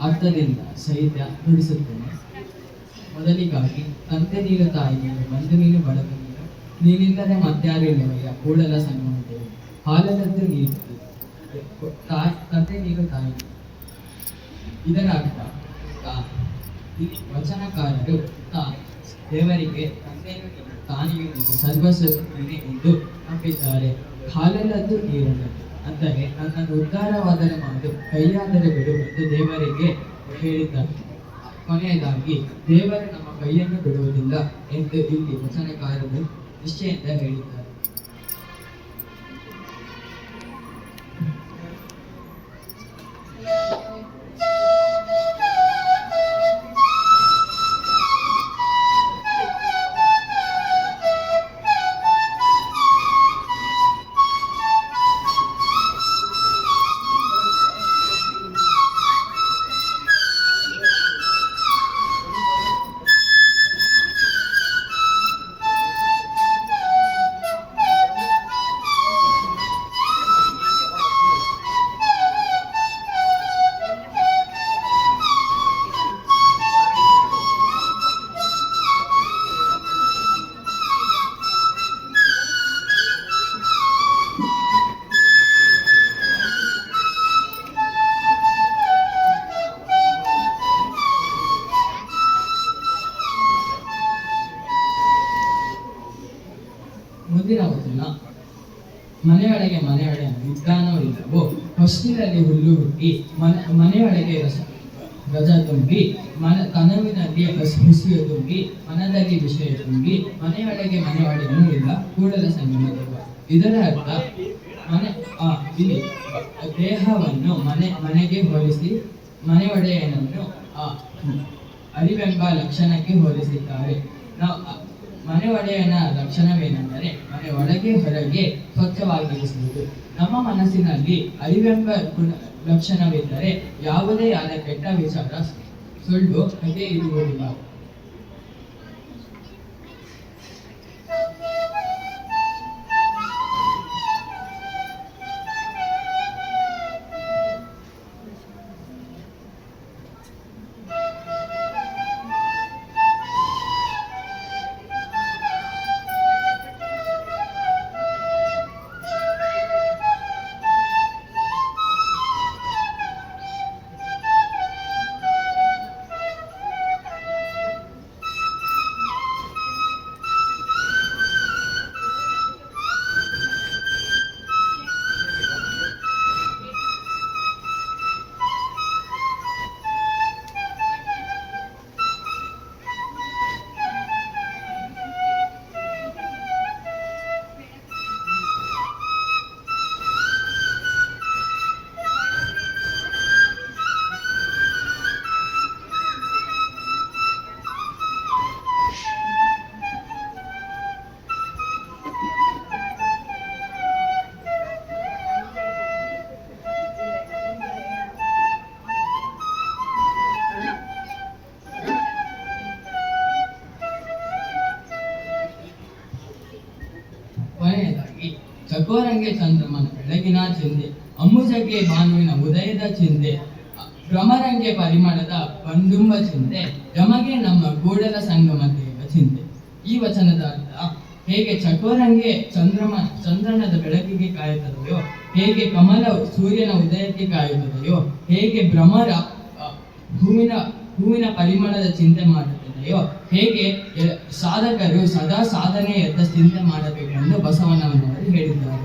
ಅರ್ಥದಿಂದ ಸಹಿತ ನುಡಿಸುತ್ತೇನೆ. ಮೊದಲಿಗಾಗಿ ತಂದೆ ನೀನು ತಾಯಿ ನೀನು ಬಂದು ನೀನು ಬಳಗ ನೀನು ನೀನಿಲ್ಲದೆ ಮತ್ಯಾರು ಇಲ್ಲವಯ್ಯ ಕೂಡಲ ಸಂಗಮದೇವಿ ಹಾಲದದ್ದು ನೀನು ತಂದೆ ನೀನು ತಾಯಿ. ಇದರ ಅರ್ಥ ಈ ವಚನಕಾರರು ದೇವರಿಗೆ ತಂದೆಯು ನೀನು ತಾನಿಯು ನೀನು ಸರ್ವಸ್ವ ನೀನೆ ಎಂದು ನಂಬಿದ್ದಾರೆ. ಹಾಲಲ್ಲದ್ದು ನೀರಲ್ಲದ್ದು ಅಂದರೆ ನನ್ನನ್ನು ಉದ್ಧಾರವಾದರೆ ಮಾಡು ಕೈಯಾದರೆ ಬಿಡು ಎಂದು ದೇವರಿಗೆ ಹೇಳಿದ್ದಾರೆ. ಕೊನೆಯದಾಗಿ ದೇವರು ನಮ್ಮ ಕೈಯನ್ನು ಬಿಡುವುದಿಲ್ಲ ಎಂದು ಇಲ್ಲಿ ವಚನಕಾರರು ನಿಶ್ಚಯಿಂದ ಹೇಳಿದ್ದಾರೆ. ಮುಂದಿನ ವಚನ. ಮನೆಯೊಳಗೆ ವಿಜ್ಞಾನವಿಲ್ಲವೋ ಹೊಸ್ತಿಲಲ್ಲಿ ಹುಲ್ಲು ಹುಟ್ಟಿ ಮನೆಯೊಳಗೆ ರಜ ತುಂಬಿ ಕನವಿನಲ್ಲಿ ಹುಸಿಯ ತುಂಬಿ ಮನದಲ್ಲಿ ವಿಷಯ ತುಂಬಿ ಮನೆಯೊಳಗೆ ಮನೆಯೊಳಗೇನೂ ಇಲ್ಲ ಕೂಡಲ ಸಂಗಮ ದೇವ. ಇದರ ಅರ್ಥ ಇಲ್ಲಿ ದೇಹವನ್ನು ಮನೆಗೆ ಹೋಲಿಸಿ ಮನೆಯೊಡೆಯನನ್ನು ಅರಿವೆಂಬ ಲಕ್ಷಣಕ್ಕೆ ಹೋಲಿಸಿದ್ದಾರೆ. ಮನೆ ಒಡೆಯನ ಲಕ್ಷಣವೇನೆಂದರೆ ಮನೆ ಒಳಗೆ ಹೊರಗೆ ಸ್ವಚ್ಛವಾಗಿರಿಸುವುದು. ನಮ್ಮ ಮನಸ್ಸಿನಲ್ಲಿ ಅರಿವೆಂಬ ಲಕ್ಷಣವಿದ್ದರೆ ಯಾವುದೇ ಆದ ಕೆಟ್ಟ ವಿಚಾರ ಸುಳ್ಳು ಹಾಗೆ ಇರುವುದಿಲ್ಲ. ಕೊನೆಯದಾಗಿ ಚಕೋರಂಗೆ ಚಂದ್ರಮನ ಬೆಳಗಿನ ಚಿಂದೆ ಅಂಬುಜಕ್ಕೆ ಭಾನುವಿನ ಉದಯದ ಚಿಂತೆ ಭ್ರಮರಂಗೆ ಪರಿಮಳದ ಬಂದುಂಬ ಚಿಂತೆ ಜಮಗೆ ನಮ್ಮ ಕೂಡಲ ಸಂಗಮ ದೇವ ಚಿಂತೆ. ಈ ವಚನದ ಅರ್ಥ ಹೇಗೆ ಚಕೋರಂಗೆ ಚಂದ್ರನದ ಬೆಳಕಿಗೆ ಕಾಯುತ್ತದೆಯೋ, ಹೇಗೆ ಕಮಲ ಸೂರ್ಯನ ಉದಯಕ್ಕೆ ಕಾಯುತ್ತದೆಯೋ, ಹೇಗೆ ಭ್ರಮರ ಹೂವಿನ ಪರಿಮಳದ ಚಿಂತೆ ಮಾಡುತ್ತದೆಯೋ, ಹೇಗೆ ಸಾಧಕರು ಸದಾ ಸಾಧನೆಯತ್ತ ಚಿಂತೆ ಮಾಡಬೇಕೆಂದು ಬಸವಣ್ಣನವರು ಹೇಳಿದ್ದಾರೆ.